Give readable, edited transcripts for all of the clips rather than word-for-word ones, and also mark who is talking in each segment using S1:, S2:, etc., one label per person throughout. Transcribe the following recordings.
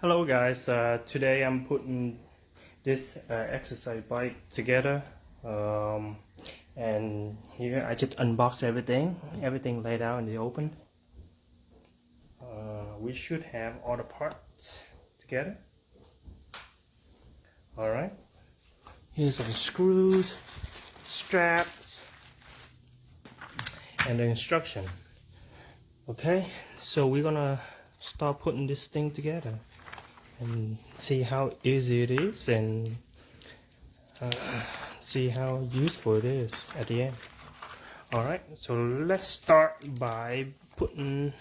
S1: Hello guys, today I'm putting this exercise bike together, and here I just unboxed everything laid out in the open. We should have all the parts together. Alright, here's the screws, straps, and the instruction. Okay, so we're gonna start putting this thing together and see how easy it is, and see how useful it is at the end. Alright, so let's start by putting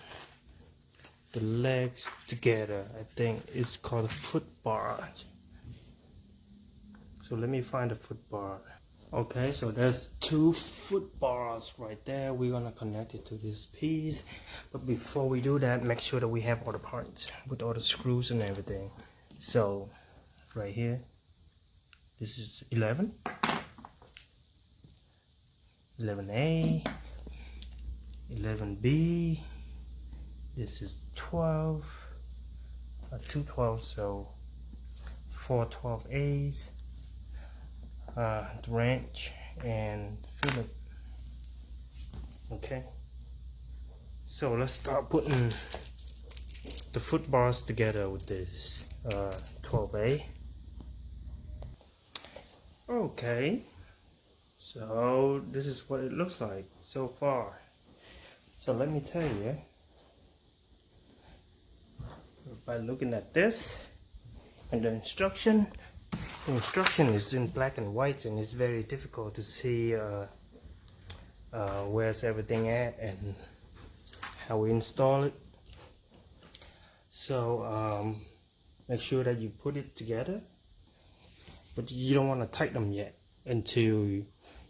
S1: the legs together. I think it's called a foot bar. So let me find a foot bar. Okay, so there's two foot bars right there. We're gonna connect it to this piece, but before we do that, make sure that we have all the parts with all the screws and everything. So right here, this is 11, 11A, 11B, this is 12, 2 12, so 4 12As, the wrench and fillet. Okay, so let's start putting the foot bars together with this 12A. Okay, so this is what it looks like so far. So let me tell you, by looking at this and the instruction is in black and white, and it's very difficult to see where's everything at and how we install it. So make sure that you put it together, but you don't want to tighten them yet until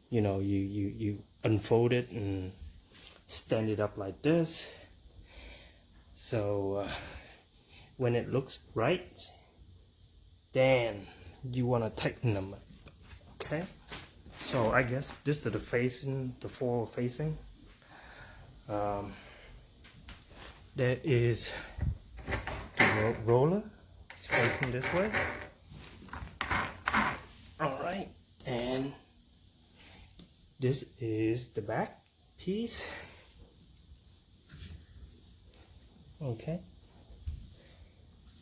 S1: you unfold it and stand it up like this. So when it looks right, then you want to tighten them. Okay, so I guess this is the facing, the forward facing. There is the roller, it's facing this way. All right, and this is the back piece. Okay,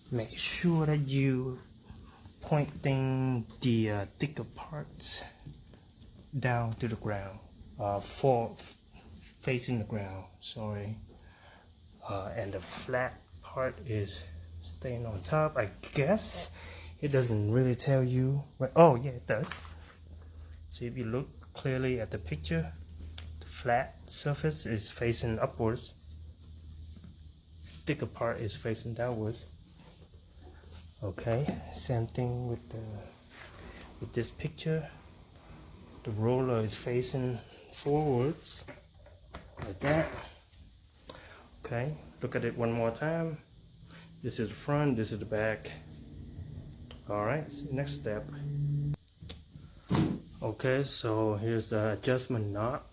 S1: make sure that you pointing the thicker parts down to the ground, facing the ground, sorry, and the flat part is staying on top. I guess it doesn't really tell you, oh yeah, it does. So if you look clearly at the picture, the flat surface is facing upwards, thicker part is facing downwards. Okay, same thing with this picture. The roller is facing forwards like that. Okay, look at it one more time. This is the front, this is the back. All right, so next step. Okay, so here's the adjustment knot.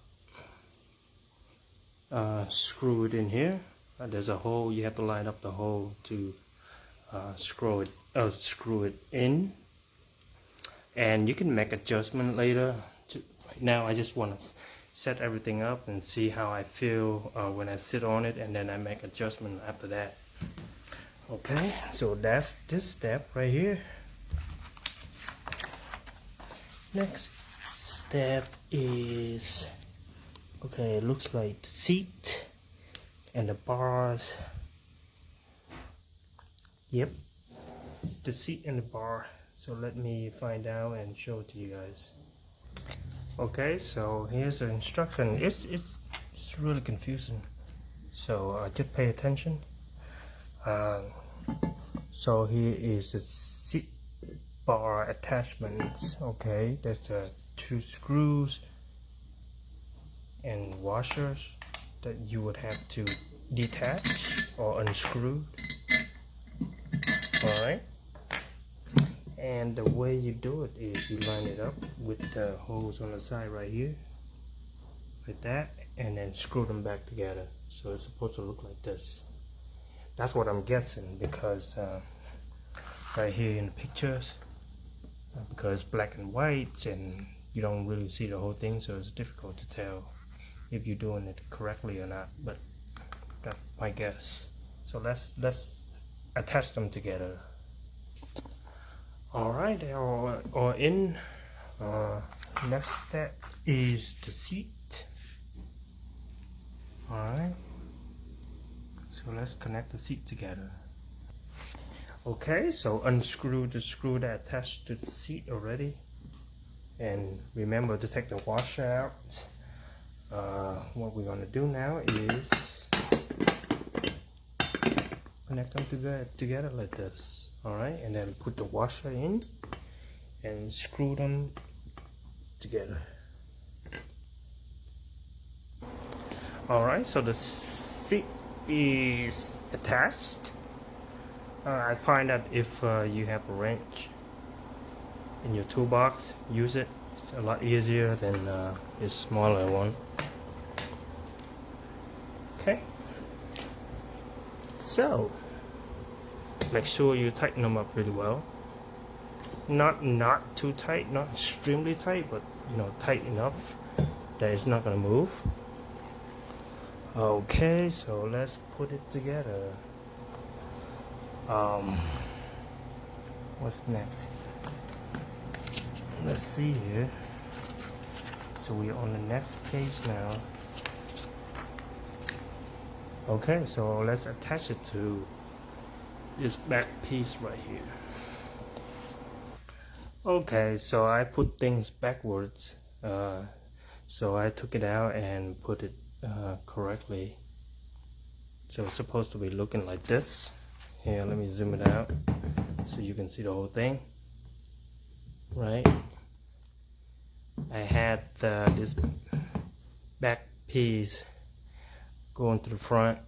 S1: Screw it in here. There's a hole, you have to line up the hole to screw it in, and you can make adjustment later. Right now I just want to set everything up and see how I feel when I sit on it, and then I make adjustment after that. Okay, so that's this step right here. Next step is, okay, it looks like the seat and the bars. Yep, the seat and the bar. So let me find out and show it to you guys. Okay, so here's the instruction. It's really confusing, so just pay attention. So here is the seat bar attachments. Okay, there's 2 screws and washers that you would have to detach or unscrew. Alright, and the way you do it is you line it up with the holes on the side right here, like that, and then screw them back together. So it's supposed to look like this. That's what I'm guessing, because right here in the pictures, because black and white and you don't really see the whole thing, so it's difficult to tell if you're doing it correctly or not, but that's my guess. So let's attach them together. All right, or in next step is the seat. All right, so let's connect the seat together. Okay, so unscrew the screw that attached to the seat already, and remember to take the washer out. What we're gonna do now is connect them together like this. All right, and then put the washer in and screw them together. All right, so the seat is attached. I find that if you have a wrench in your toolbox, use it. It's a lot easier than a smaller one. Okay, so make sure you tighten them up really well. Not too tight, not extremely tight, but you know, tight enough that it's not gonna move. Okay, so let's put it together. What's next? Let's see here. So we're on the next page now. Okay, so let's attach it to this back piece right here. Okay, so I put things backwards. So I took it out and put it correctly. So it's supposed to be looking like this. Here, let me zoom it out so you can see the whole thing. Right? I had this back piece going to the front,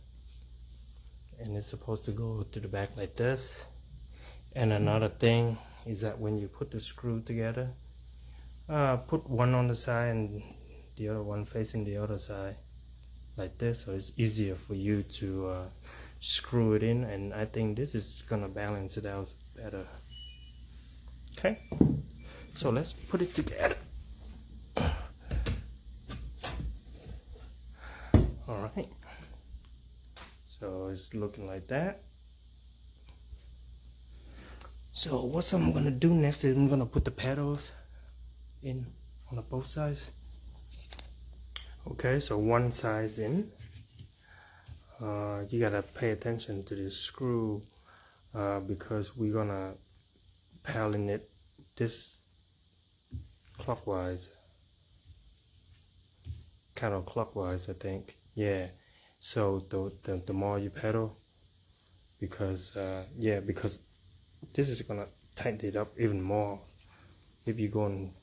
S1: and it's supposed to go to the back like this. And another thing is that when you put the screw together, put one on the side and the other one facing the other side like this, so it's easier for you to screw it in, and I think this is gonna balance it out better. Okay, so let's put it together. All right, so it's looking like that. So what I'm gonna do next is I'm gonna put the pedals in on both sides. Okay, so one side's in. You gotta pay attention to this screw because we're gonna pallet it this clockwise, counterclockwise, I think. Yeah. So the more you pedal, because because this is gonna tighten it up even more if you're going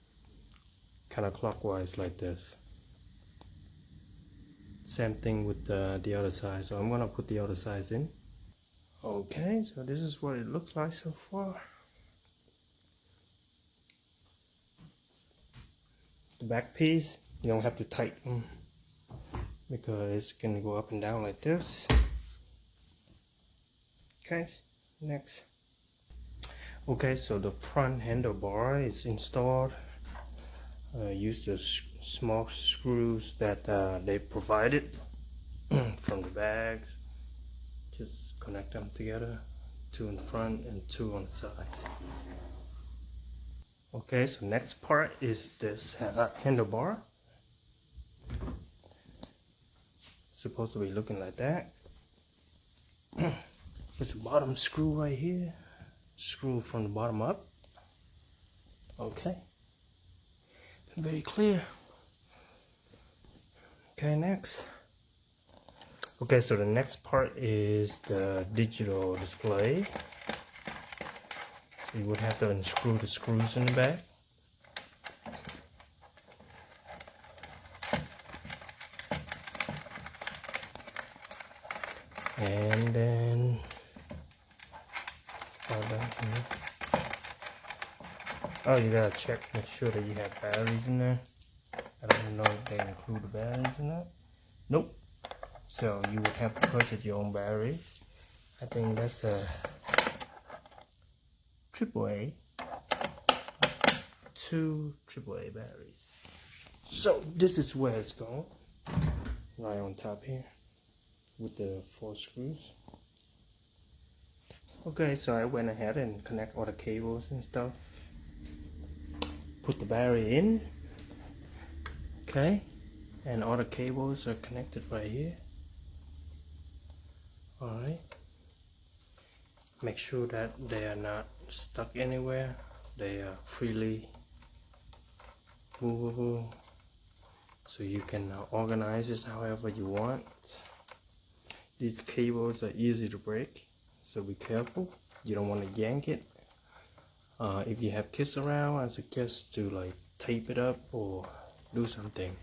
S1: counterclockwise like this. Same thing with the other side, so I'm gonna put the other sides in. Okay, so this is what it looks like so far. The back piece, you don't have to tighten because it's gonna go up and down like this. Okay, next. Okay, so the front handlebar is installed. Use the small screws that they provided from the bags. Just connect them together, 2 in the front and 2 on the sides. Okay, so next part is this handlebar. Supposed to be looking like that. There's a bottom screw right here. Screw from the bottom up. Okay. Very clear. Okay, next. Okay, so the next part is the digital display. So you would have to unscrew the screws in the back. And then oh, you gotta check, make sure that you have batteries in there. I don't know if they include the batteries in that. Nope. So you would have to purchase your own battery. I think that's AAA, 2 AAA batteries. So this is where it's going, right on top here with the 4 screws. Okay, so I went ahead and connect all the cables and stuff. Put the battery in. Okay, and all the cables are connected right here. Alright. Make sure that they are not stuck anywhere. They are freely movable, so you can organize it however you want. These cables are easy to break, so be careful. You don't want to yank it. If you have kids around, I suggest to like tape it up or do something.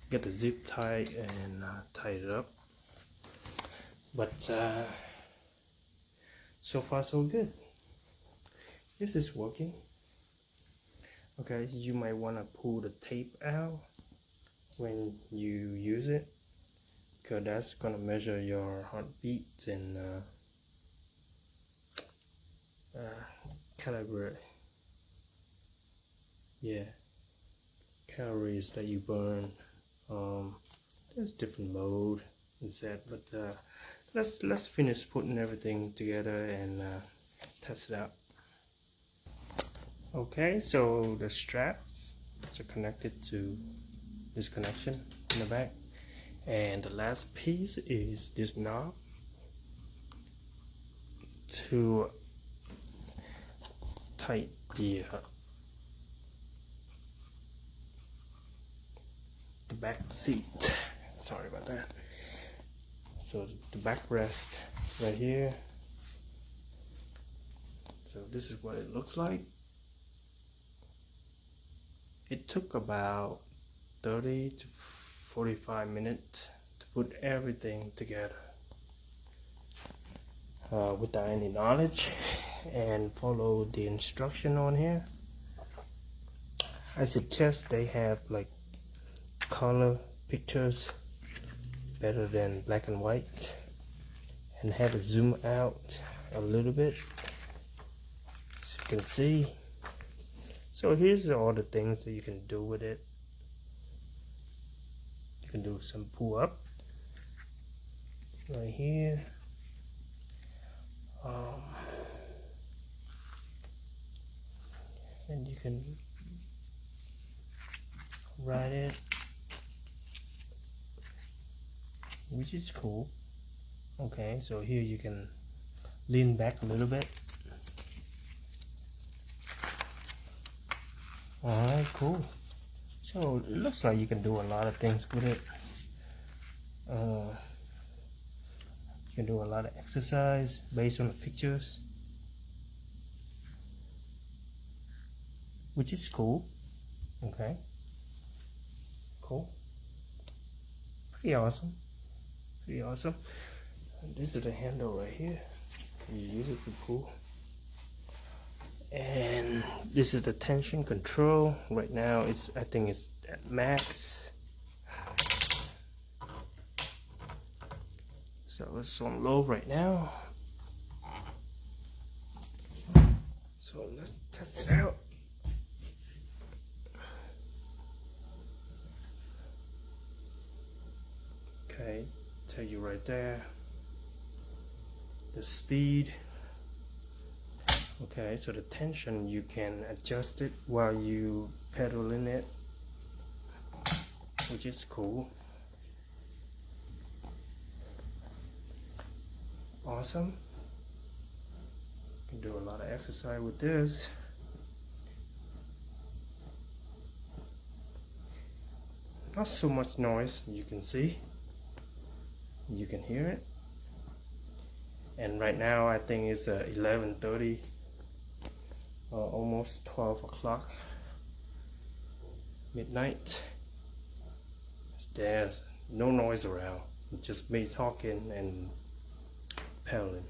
S1: Get the zip tight and tie it up. But so far so good. This is working. Okay, you might want to pull the tape out when you use it, because that's gonna measure your heartbeat and calibrate, yeah, calories that you burn. There's different mode and set, but let's finish putting everything together and test it out. Okay, so the straps are connected to this connection in the back, and the last piece is this knob to tight the back seat. Sorry about that. So the backrest right here. So this is what it looks like. It took about 30 to 45 minutes to put everything together without any knowledge, and follow the instruction on here. I suggest they have like color pictures better than black and white, and have it zoom out a little bit so you can see. So here's all the things that you can do with it. You can do some pull up right here. And you can ride it, which is cool. Okay, so here you can lean back a little bit. Alright, cool. So it looks like you can do a lot of things with it. You can do a lot of exercise based on the pictures, which is cool. Okay, cool. Pretty awesome. Pretty awesome. And this is the handle right here. You use it to pull. And this is the tension control. Right now it's, I think it's at max. So it's on low right now. So let's test it out. Okay, tell you right there the speed. Okay, so the tension, you can adjust it while you pedaling it, which is cool. Awesome. You can do a lot of exercise with this. Not so much noise, you can see. You can hear it. And right now I think it's 11:30. Almost 12 o'clock, midnight. There's no noise around, just me talking and pedaling.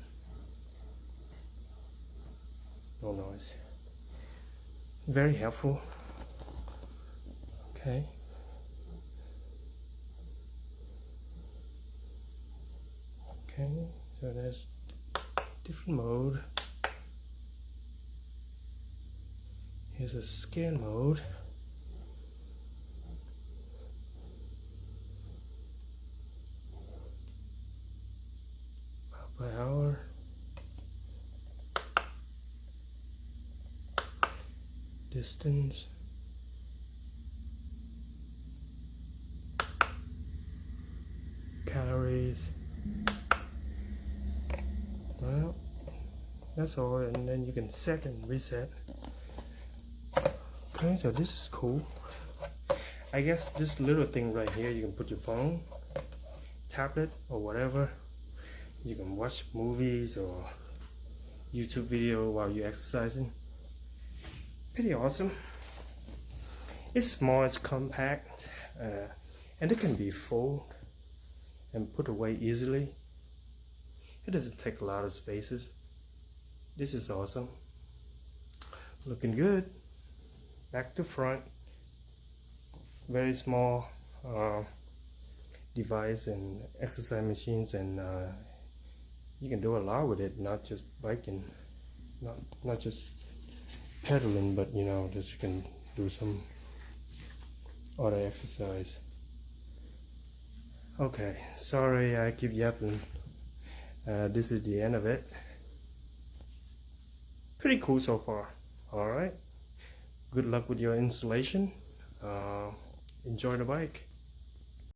S1: No noise. Very helpful. Okay. Okay, so there's different mode. Here's a scan mode. Per hour. Distance. Calories. Well, that's all, and then you can set and reset. Okay, so this is cool. I guess this little thing right here, you can put your phone, tablet, or whatever. You can watch movies or YouTube video while you're exercising. Pretty awesome. It's small, it's compact, and it can be full and put away easily. It doesn't take a lot of spaces. This is awesome. Looking good. Back to front. Very small device and exercise machines, and you can do a lot with it. Not just biking, not just pedaling, but you know, just you can do some other exercise. Okay, sorry I keep yapping. This is the end of it. Pretty cool so far. Alright, good luck with your installation. Enjoy the bike.